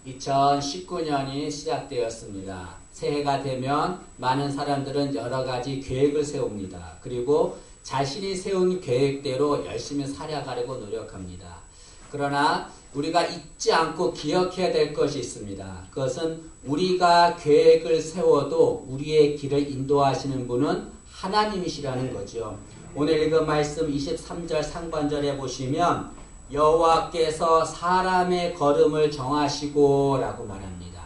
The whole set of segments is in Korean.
2019년이 시작되었습니다. 새해가 되면 많은 사람들은 여러 가지 계획을 세웁니다. 그리고 자신이 세운 계획대로 열심히 살아가려고 노력합니다. 그러나 우리가 잊지 않고 기억해야 될 것이 있습니다. 그것은 우리가 계획을 세워도 우리의 길을 인도하시는 분은 하나님이시라는 거죠. 오늘 읽은 말씀 23절 상반절에 보시면 여호와께서 사람의 걸음을 정하시고 라고 말합니다.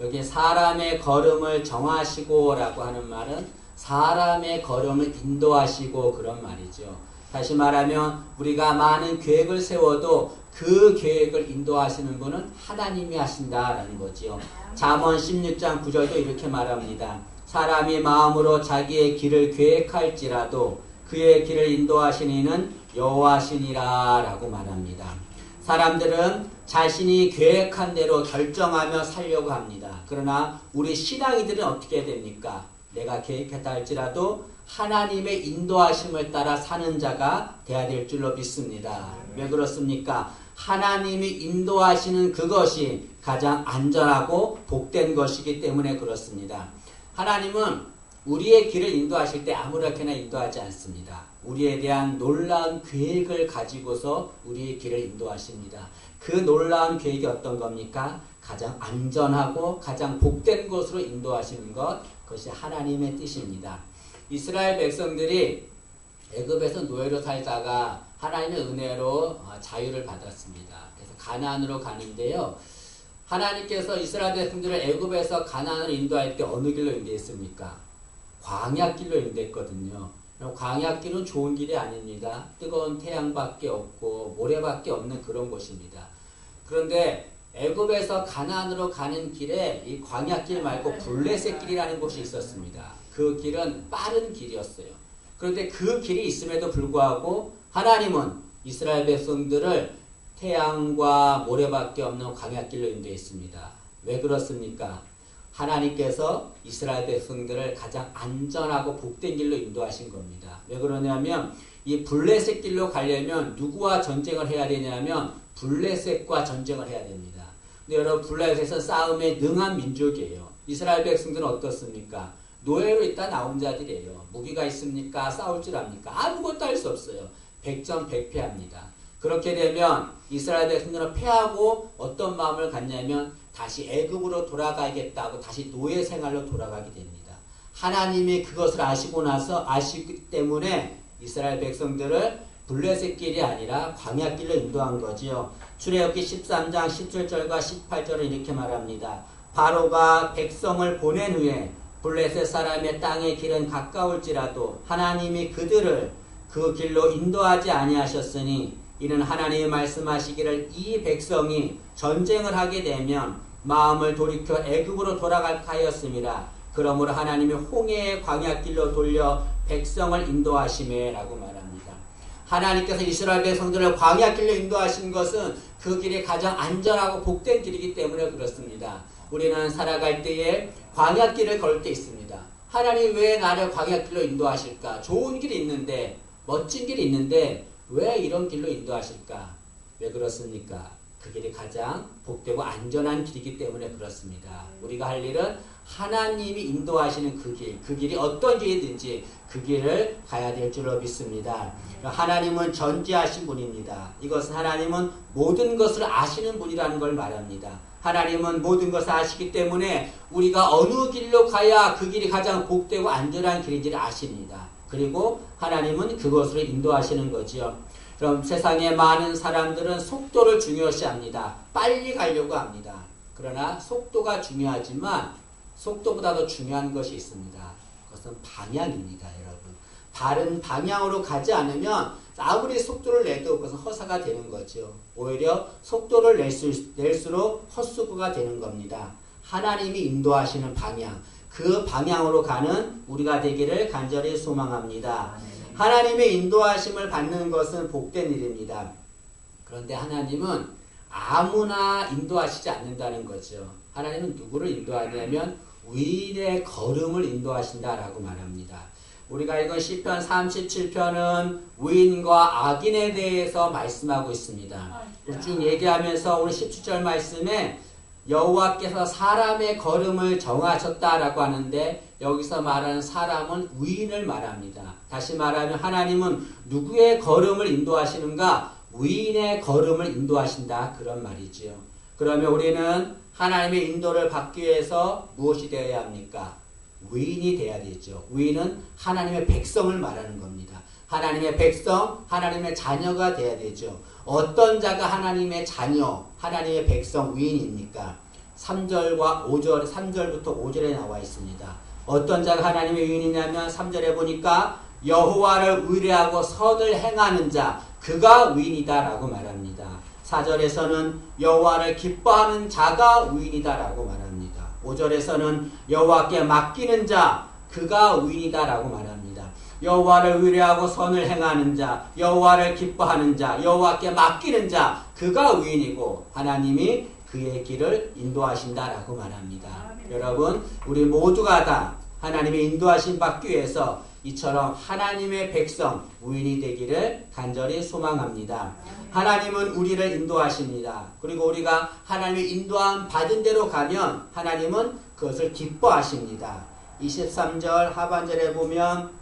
여기 사람의 걸음을 정하시고 라고 하는 말은 사람의 걸음을 인도하시고 그런 말이죠. 다시 말하면 우리가 많은 계획을 세워도 그 계획을 인도하시는 분은 하나님이 하신다라는 거지요. 잠언 16장 9절도 이렇게 말합니다. 사람이 마음으로 자기의 길을 계획할지라도 그의 길을 인도하시는 이는 여호와시니라 라고 말합니다. 사람들은 자신이 계획한 대로 결정하며 살려고 합니다. 그러나 우리 신앙이들은 어떻게 됩니까? 내가 계획했다 할지라도 하나님의 인도하심을 따라 사는 자가 되어야 될 줄로 믿습니다. 왜 그렇습니까? 하나님이 인도하시는 그것이 가장 안전하고 복된 것이기 때문에 그렇습니다. 하나님은 우리의 길을 인도하실 때 아무렇게나 인도하지 않습니다. 우리에 대한 놀라운 계획을 가지고서 우리의 길을 인도하십니다. 그 놀라운 계획이 어떤 겁니까? 가장 안전하고 가장 복된 곳으로 인도하시는 것, 그것이 하나님의 뜻입니다. 이스라엘 백성들이 애굽에서 노예로 살다가 하나님의 은혜로 자유를 받았습니다. 그래서 가나안으로 가는데요. 하나님께서 이스라엘 백성들을 애굽에서 가나안으로 인도할 때 어느 길로 인도했습니까? 광야길로 인도했거든요. 광야길은 좋은 길이 아닙니다. 뜨거운 태양밖에 없고 모래밖에 없는 그런 곳입니다. 그런데 애굽에서 가나안으로 가는 길에 이 광야길 말고 블레셋 길이라는 곳이 있었습니다. 그 길은 빠른 길이었어요. 그런데 그 길이 있음에도 불구하고 하나님은 이스라엘 백성들을 태양과 모래밖에 없는 광야길로 인도했습니다. 왜 그렇습니까? 하나님께서 이스라엘 백성들을 가장 안전하고 복된 길로 인도하신 겁니다. 왜 그러냐면 이 블레셋 길로 가려면 누구와 전쟁을 해야 되냐면 블레셋과 전쟁을 해야 됩니다. 근데 여러분 블레셋은 싸움에 능한 민족이에요. 이스라엘 백성들은 어떻습니까? 노예로 있다 나온 자들이에요. 무기가 있습니까? 싸울 줄 압니까? 아무것도 할 수 없어요. 백전백패합니다. 그렇게 되면 이스라엘 백성들은 패하고 어떤 마음을 갖냐면 다시 애굽으로 돌아가야겠다고 다시 노예 생활로 돌아가게 됩니다. 하나님이 그것을 아시기 때문에 이스라엘 백성들을 블레셋 길이 아니라 광야길로 인도한 거지요. 출애굽기 13장 17절과 18절은 이렇게 말합니다. 바로가 백성을 보낸 후에 블레셋 사람의 땅의 길은 가까울지라도 하나님이 그들을 그 길로 인도하지 아니하셨으니 이는 하나님이 말씀하시기를 이 백성이 전쟁을 하게 되면 마음을 돌이켜 애굽으로 돌아갈까 하였음이라. 그러므로 하나님이 홍해의 광야길로 돌려 백성을 인도하시매 라고 말합니다. 하나님께서 이스라엘 백성들을 광야길로 인도하신 것은 그 길이 가장 안전하고 복된 길이기 때문에 그렇습니다. 우리는 살아갈 때에 광야길을 걸 때 있습니다. 하나님 왜 나를 광야길로 인도하실까? 좋은 길이 있는데 멋진 길이 있는데 왜 이런 길로 인도하실까? 왜 그렇습니까? 그 길이 가장 복되고 안전한 길이기 때문에 그렇습니다. 우리가 할 일은 하나님이 인도하시는 그 길이 어떤 길이든지 그 길을 가야 될 줄로 믿습니다. 하나님은 전지하신 분입니다. 이것은 하나님은 모든 것을 아시는 분이라는 걸 말합니다. 하나님은 모든 것을 아시기 때문에 우리가 어느 길로 가야 그 길이 가장 복되고 안전한 길인지를 아십니다. 그리고 하나님은 그것으로 인도하시는 거지요. 그럼 세상의 많은 사람들은 속도를 중요시합니다. 빨리 가려고 합니다. 그러나 속도가 중요하지만 속도보다 더 중요한 것이 있습니다. 그것은 방향입니다, 여러분. 바른 방향으로 가지 않으면 아무리 속도를 내도 그것은 허사가 되는 거죠. 오히려 속도를 낼수록 헛수고가 되는 겁니다. 하나님이 인도하시는 방향, 그 방향으로 가는 우리가 되기를 간절히 소망합니다. 하나님의 인도하심을 받는 것은 복된 일입니다. 그런데 하나님은 아무나 인도하시지 않는다는 거죠. 하나님은 누구를 인도하냐면 의인의 걸음을 인도하신다라고 말합니다. 우리가 읽은 시편 37편은 의인과 악인에 대해서 말씀하고 있습니다. 쭉 얘기하면서 오늘 17절 말씀에 여호와께서 사람의 걸음을 정하셨다라고 하는데 여기서 말하는 사람은 의인을 말합니다. 다시 말하면 하나님은 누구의 걸음을 인도하시는가? 의인의 걸음을 인도하신다. 그런 말이지요. 그러면 우리는 하나님의 인도를 받기 위해서 무엇이 되어야 합니까? 의인이 되어야 되죠. 의인은 하나님의 백성을 말하는 겁니다. 하나님의 백성, 하나님의 자녀가 되어야 되죠. 어떤 자가 하나님의 자녀, 하나님의 백성, 의인입니까? 3절과 5절, 3절부터 5절에 나와 있습니다. 어떤 자가 하나님의 의인이냐면 3절에 보니까 여호와를 의뢰하고 선을 행하는 자, 그가 의인이다라고 말합니다. 4절에서는 여호와를 기뻐하는 자가 의인이다라고 말합니다. 5절에서는 여호와께 맡기는 자, 그가 의인이다라고 말합니다. 여호와를 의뢰하고 선을 행하는 자, 여호와를 기뻐하는 자, 여호와께 맡기는 자, 그가 의인이고 하나님이 그의 길을 인도하신다라고 말합니다. 여러분, 우리 모두가 다 하나님의 인도하심 받기 위해서 이처럼 하나님의 백성, 의인이 되기를 간절히 소망합니다. 하나님은 우리를 인도하십니다. 그리고 우리가 하나님의 인도함 받은 대로 가면 하나님은 그것을 기뻐하십니다. 23절 하반절에 보면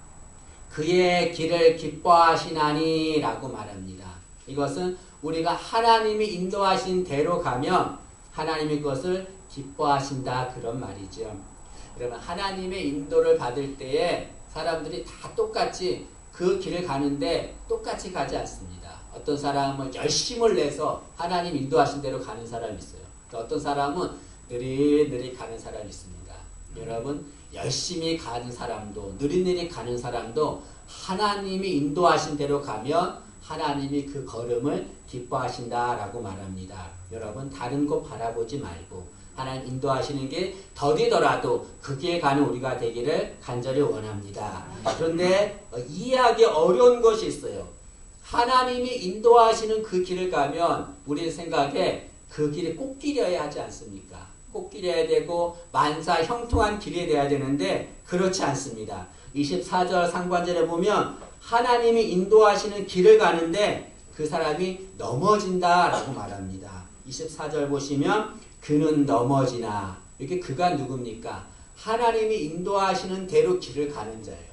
그의 길을 기뻐하시나니 라고 말합니다. 이것은 우리가 하나님이 인도하신 대로 가면 하나님이 그것을 기뻐하신다 그런 말이죠. 여러분, 하나님의 인도를 받을 때에 사람들이 다 똑같이 그 길을 가는데 똑같이 가지 않습니다. 어떤 사람은 열심을 내서 하나님 인도하신 대로 가는 사람이 있어요. 어떤 사람은 느릿느릿 가는 사람이 있습니다. 여러분, 열심히 가는 사람도 느릿느릿 가는 사람도 하나님이 인도하신 대로 가면 하나님이 그 걸음을 기뻐하신다라고 말합니다. 여러분, 다른 거 바라보지 말고 하나님 인도하시는 게 더디더라도 그 길에 가는 우리가 되기를 간절히 원합니다. 그런데 이해하기 어려운 것이 있어요. 하나님이 인도하시는 그 길을 가면 우리 생각에 그 길이 꽃길이어야 하지 않습니까? 꽃길이어야 되고 만사 형통한 길이 돼야 되는데 그렇지 않습니다. 24절 상반절에 보면 하나님이 인도하시는 길을 가는데 그 사람이 넘어진다라고 말합니다. 24절 보시면 그는 넘어지나, 이렇게 그가 누굽니까? 하나님이 인도하시는 대로 길을 가는 자예요.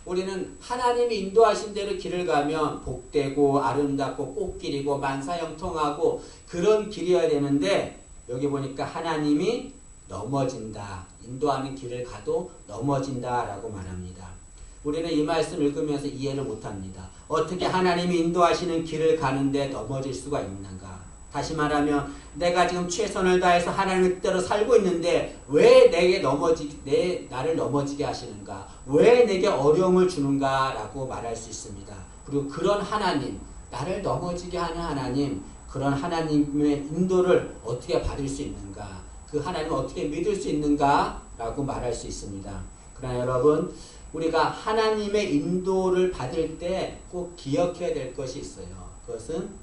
우리는 하나님이 인도하신 대로 길을 가면 복되고 아름답고 꽃길이고 만사형통하고 그런 길이어야 되는데 여기 보니까 하나님이 넘어진다. 인도하는 길을 가도 넘어진다라고 말합니다. 우리는 이 말씀 읽으면서 이해를 못합니다. 어떻게 하나님이 인도하시는 길을 가는데 넘어질 수가 있는가? 다시 말하면 내가 지금 최선을 다해서 하나님의 뜻대로 살고 있는데 왜 나를 넘어지게 하시는가? 왜 내게 어려움을 주는가? 라고 말할 수 있습니다. 그리고 그런 하나님, 나를 넘어지게 하는 하나님, 그런 하나님의 인도를 어떻게 받을 수 있는가? 그 하나님을 어떻게 믿을 수 있는가? 라고 말할 수 있습니다. 그러나 여러분, 우리가 하나님의 인도를 받을 때 꼭 기억해야 될 것이 있어요. 그것은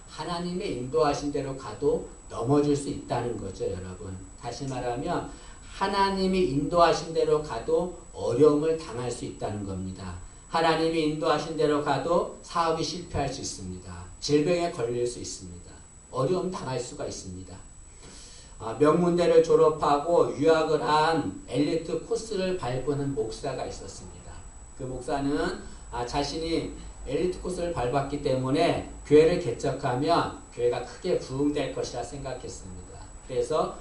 하나님의 인도하신 대로 가도 넘어질 수 있다는 거죠, 여러분. 다시 말하면 하나님이 인도하신 대로 가도 어려움을 당할 수 있다는 겁니다. 하나님이 인도하신 대로 가도 사업이 실패할 수 있습니다. 질병에 걸릴 수 있습니다. 어려움 당할 수가 있습니다. 명문대를 졸업하고 유학을 한 엘리트 코스를 밟은 목사가 있었습니다. 그 목사는 자신이 엘리트 코스를 밟았기 때문에 교회를 개척하면 교회가 크게 부흥될 것이라 생각했습니다. 그래서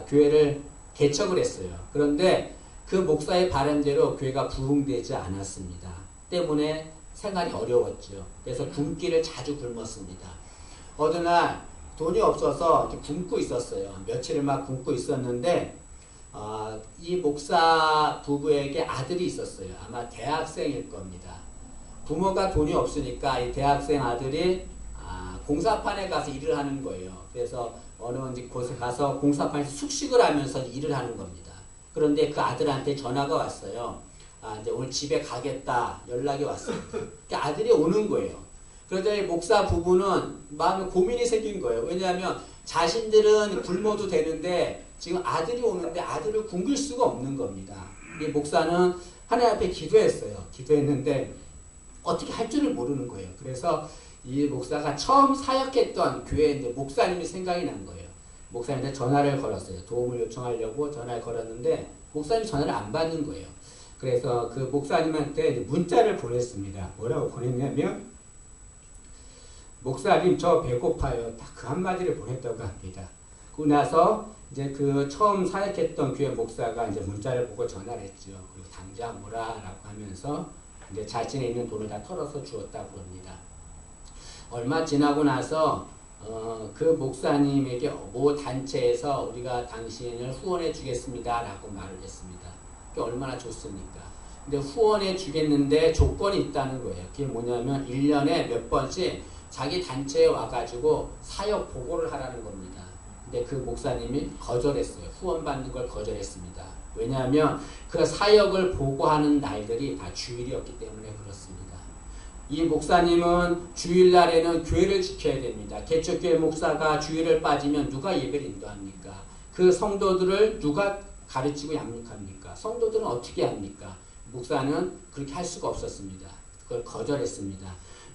교회를 개척을 했어요. 그런데 그 목사의 바람대로 교회가 부흥되지 않았습니다. 때문에 생활이 어려웠죠. 그래서 굶기를 자주 굶었습니다. 어느 날 돈이 없어서 굶고 있었어요. 며칠을 막 굶고 있었는데 이 목사 부부에게 아들이 있었어요. 아마 대학생일 겁니다. 부모가 돈이 없으니까 이 대학생 아들이 공사판에 가서 일을 하는 거예요. 그래서 어느 곳에 가서 공사판에서 숙식을 하면서 일을 하는 겁니다. 그런데 그 아들한테 전화가 왔어요. 이제 오늘 집에 가겠다 연락이 왔어요. 그러니까 아들이 오는 거예요. 그러자 이 목사 부부는 마음에 고민이 생긴 거예요. 왜냐하면 자신들은 굶어도 되는데 지금 아들이 오는데 아들을 굶길 수가 없는 겁니다. 이 목사는 하나님 앞에 기도했어요. 기도했는데 어떻게 할 줄을 모르는 거예요. 그래서 이 목사가 처음 사역했던 교회에 목사님이 생각이 난 거예요. 목사님한테 전화를 걸었어요. 도움을 요청하려고 전화를 걸었는데 목사님이 전화를 안 받는 거예요. 그래서 그 목사님한테 문자를 보냈습니다. 뭐라고 보냈냐면 목사님 저 배고파요. 딱 그 한마디를 보냈다고 합니다. 그러고 나서 이제 그 처음 사역했던 교회 목사가 이제 문자를 보고 전화를 했죠. 그리고 당장 오라라고 하면서 이제 자신의 있는 돈을 다 털어서 주었다고 합니다. 얼마 지나고 나서 그 목사님에게 모 단체에서 우리가 당신을 후원해 주겠습니다 라고 말을 했습니다. 그게 얼마나 좋습니까? 근데 후원해 주겠는데 조건이 있다는 거예요. 그게 뭐냐면 1년에 몇 번씩 자기 단체에 와가지고 사역 보고를 하라는 겁니다. 근데 그 목사님이 거절했어요. 후원받는 걸 거절했습니다. 왜냐하면 그 사역을 보고하는 날들이 다 주일이었기 때문에 그렇습니다. 이 목사님은 주일날에는 교회를 지켜야 됩니다. 개척교회 목사가 주일을 빠지면 누가 예배를 인도합니까? 그 성도들을 누가 가르치고 양육합니까? 성도들은 어떻게 합니까? 목사는 그렇게 할 수가 없었습니다. 그걸 거절했습니다.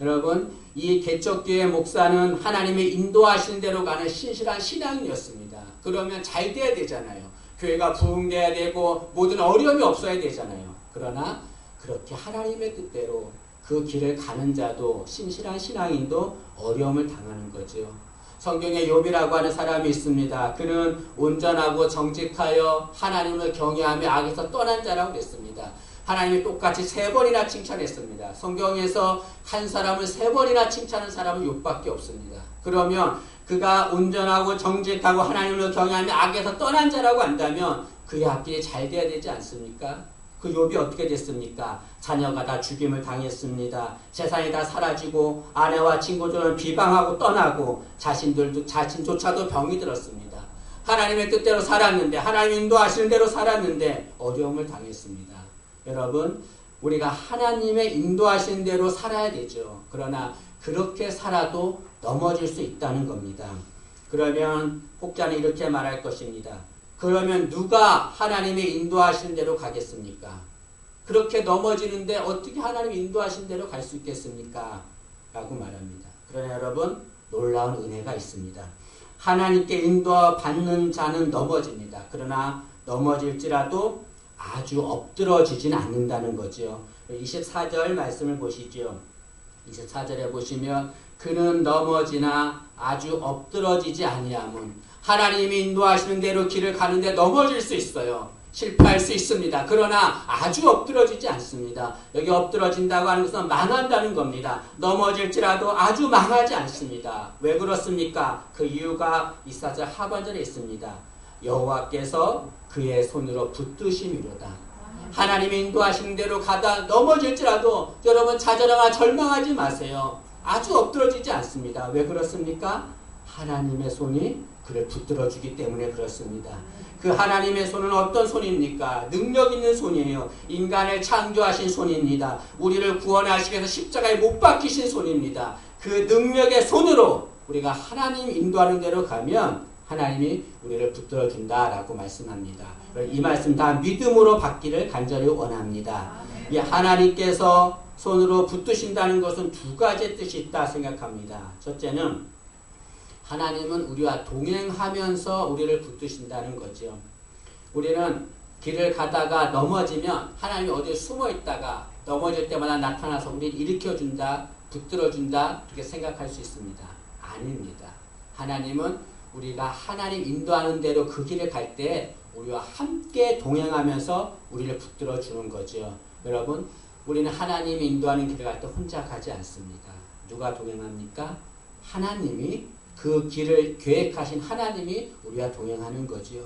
여러분, 이 개척교회 목사는 하나님의 인도하시는 대로 가는 신실한 신앙인이었습니다. 그러면 잘 돼야 되잖아요. 교회가 부흥돼야 되고 모든 어려움이 없어야 되잖아요. 그러나 그렇게 하나님의 뜻대로 그 길을 가는 자도 신실한 신앙인도 어려움을 당하는 거죠. 성경에 욥이라고 하는 사람이 있습니다. 그는 온전하고 정직하여 하나님을 경외하며 악에서 떠난 자라고 그랬습니다. 하나님이 똑같이 3번이나 칭찬했습니다. 성경에서 한 사람을 3번이나 칭찬하는 사람은 욥밖에 없습니다. 그러면 그가 온전하고 정직하고 하나님을 경외하며 악에서 떠난 자라고 한다면 그의 앞길이 잘 돼야 되지 않습니까? 그 욥이 어떻게 됐습니까? 자녀가 다 죽임을 당했습니다. 재산이 다 사라지고 아내와 친구들은 비방하고 떠나고 자신조차도 병이 들었습니다. 하나님의 뜻대로 살았는데 하나님 인도하시는 대로 살았는데 어려움을 당했습니다. 여러분, 우리가 하나님의 인도하시는 대로 살아야 되죠. 그러나 그렇게 살아도 넘어질 수 있다는 겁니다. 그러면 혹자는 이렇게 말할 것입니다. 그러면 누가 하나님의 인도하시는 대로 가겠습니까? 그렇게 넘어지는데 어떻게 하나님 인도하신 대로 갈 수 있겠습니까? 라고 말합니다. 그러나 여러분, 놀라운 은혜가 있습니다. 하나님께 인도받는 자는 넘어집니다. 그러나 넘어질지라도 아주 엎드러지진 않는다는 거죠. 24절 말씀을 보시죠. 24절에 보시면 그는 넘어지나 아주 엎드러지지 아니함은 하나님이 인도하시는 대로 길을 가는데 넘어질 수 있어요. 실패할 수 있습니다. 그러나 아주 엎드러지지 않습니다. 여기 엎드러진다고 하는 것은 망한다는 겁니다. 넘어질지라도 아주 망하지 않습니다. 왜 그렇습니까? 그 이유가 24절 하반절에 있습니다. 여호와께서 그의 손으로 붙드심이로다. 하나님이 인도하시는 대로 가다 넘어질지라도 여러분 좌절하거나 절망하지 마세요. 아주 엎드러지지 않습니다. 왜 그렇습니까? 하나님의 손이 그를 붙들어주기 때문에 그렇습니다. 그 하나님의 손은 어떤 손입니까? 능력 있는 손이에요. 인간을 창조하신 손입니다. 우리를 구원하시기 위해서 십자가에 못 박히신 손입니다. 그 능력의 손으로 우리가 하나님 인도하는 대로 가면 하나님이 우리를 붙들어준다라고 말씀합니다. 이 말씀 다 믿음으로 받기를 간절히 원합니다. 이 하나님께서 손으로 붙드신다는 것은 2가지 뜻이 있다 생각합니다. 첫째는 하나님은 우리와 동행하면서 우리를 붙드신다는 거죠. 우리는 길을 가다가 넘어지면 하나님이 어디에 숨어 있다가 넘어질 때마다 나타나서 우리를 일으켜준다, 붙들어준다 이렇게 생각할 수 있습니다. 아닙니다. 하나님은 우리가 하나님 인도하는 대로 그 길을 갈 때 우리와 함께 동행하면서 우리를 붙들어주는 거죠. 여러분, 우리는 하나님이 인도하는 길을 갈 때 혼자 가지 않습니다. 누가 동행합니까? 하나님이 그 길을 계획하신 하나님이 우리와 동행하는 거지요.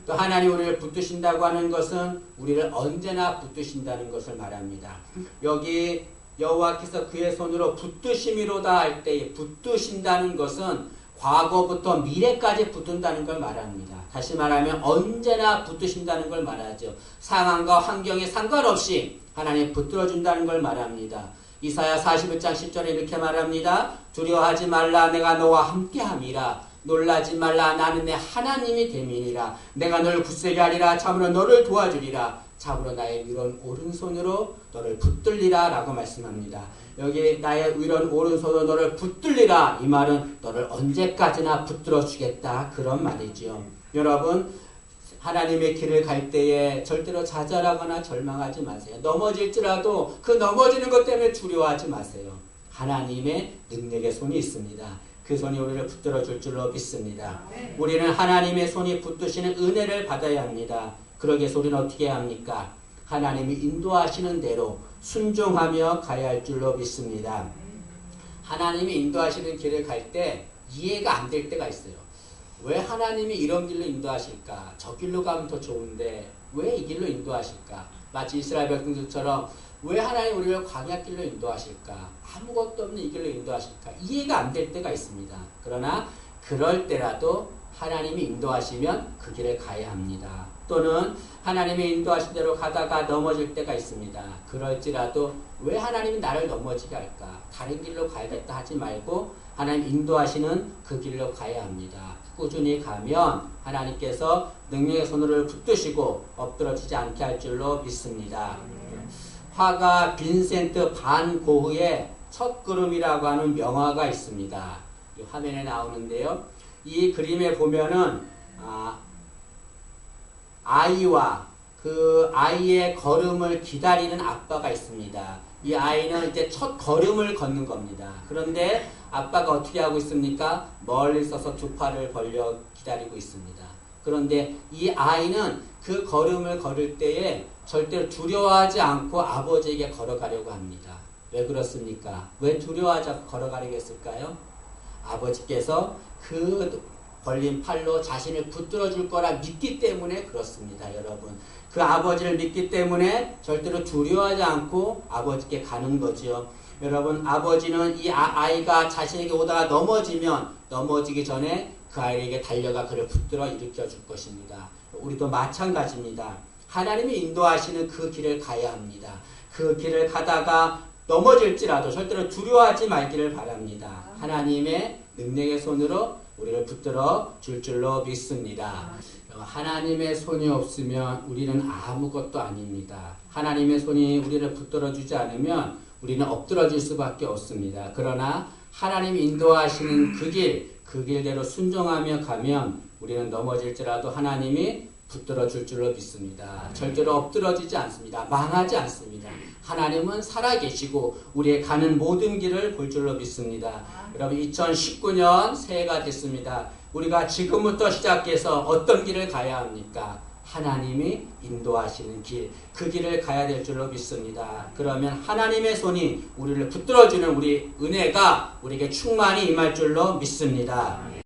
또 하나님 우리를 붙드신다고 하는 것은 우리를 언제나 붙드신다는 것을 말합니다. 여기 여호와께서 그의 손으로 붙드심이로다 할 때 붙드신다는 것은 과거부터 미래까지 붙든다는 걸 말합니다. 다시 말하면 언제나 붙드신다는 걸 말하죠. 상황과 환경에 상관없이 하나님 붙들어준다는 걸 말합니다. 이사야 41장 10절에 이렇게 말합니다. 두려워하지 말라 내가 너와 함께함이라. 놀라지 말라. 나는 내 하나님이 됨이니라. 내가 너를 굳세게 하리라. 참으로 너를 도와주리라. 참으로 나의 위로는 오른손으로 너를 붙들리라 라고 말씀합니다. 여기 나의 위로는 오른손으로 너를 붙들리라. 이 말은 너를 언제까지나 붙들어 주겠다 그런 말이지요. 여러분, 하나님의 길을 갈 때에 절대로 좌절하거나 절망하지 마세요. 넘어질지라도 그 넘어지는 것 때문에 두려워하지 마세요. 하나님의 능력의 손이 있습니다. 그 손이 우리를 붙들어 줄 줄로 믿습니다. 우리는 하나님의 손이 붙드시는 은혜를 받아야 합니다. 그러기 위해서 우리는 어떻게 해야 합니까? 하나님이 인도하시는 대로 순종하며 가야 할 줄로 믿습니다. 하나님이 인도하시는 길을 갈 때 이해가 안 될 때가 있어요. 왜 하나님이 이런 길로 인도하실까? 저 길로 가면 더 좋은데 왜 이 길로 인도하실까? 마치 이스라엘 백성들처럼 왜 하나님 우리를 광야길로 인도하실까? 아무것도 없는 이 길로 인도하실까? 이해가 안 될 때가 있습니다. 그러나 그럴 때라도 하나님이 인도하시면 그 길을 가야 합니다. 또는 하나님이 인도하신 대로 가다가 넘어질 때가 있습니다. 그럴지라도 왜 하나님이 나를 넘어지게 할까? 다른 길로 가야겠다 하지 말고 하나님 인도하시는 그 길로 가야 합니다. 꾸준히 가면 하나님께서 능력의 손으로 붙드시고 엎드러지지 않게 할 줄로 믿습니다. 화가 빈센트 반 고흐의 첫 걸음이라고 하는 명화가 있습니다. 이 화면에 나오는데요. 이 그림에 보면은 아이와 그 아이의 걸음을 기다리는 아빠가 있습니다. 이 아이는 이제 첫 걸음을 걷는 겁니다. 그런데 아빠가 어떻게 하고 있습니까? 멀리 서서 두 팔을 벌려 기다리고 있습니다. 그런데 이 아이는 그 걸음을 걸을 때에 절대로 두려워하지 않고 아버지에게 걸어가려고 합니다. 왜 그렇습니까? 왜 두려워하지 않고 걸어가려고 했을까요? 아버지께서 그 벌린 팔로 자신을 붙들어 줄 거라 믿기 때문에 그렇습니다. 여러분, 그 아버지를 믿기 때문에 절대로 두려워하지 않고 아버지께 가는 거지요. 여러분, 아버지는 이 아이가 자신에게 오다가 넘어지면 넘어지기 전에 그 아이에게 달려가 그를 붙들어 일으켜 줄 것입니다. 우리도 마찬가지입니다. 하나님이 인도하시는 그 길을 가야 합니다. 그 길을 가다가 넘어질지라도 절대로 두려워하지 말기를 바랍니다. 하나님의 능력의 손으로 우리를 붙들어 줄 줄로 믿습니다. 하나님의 손이 없으면 우리는 아무것도 아닙니다. 하나님의 손이 우리를 붙들어 주지 않으면 우리는 엎드러질 수밖에 없습니다. 그러나 하나님이 인도하시는 그 길대로 순종하며 가면 우리는 넘어질지라도 하나님이 붙들어 줄 줄로 믿습니다. 절대로 엎드러지지 않습니다. 망하지 않습니다. 하나님은 살아계시고 우리의 가는 모든 길을 볼 줄로 믿습니다. 여러분, 2019년 새해가 됐습니다. 우리가 지금부터 시작해서 어떤 길을 가야 합니까? 하나님이 인도하시는 길, 그 길을 가야 될 줄로 믿습니다. 그러면 하나님의 손이 우리를 붙들어주는 우리 은혜가 우리에게 충만히 임할 줄로 믿습니다.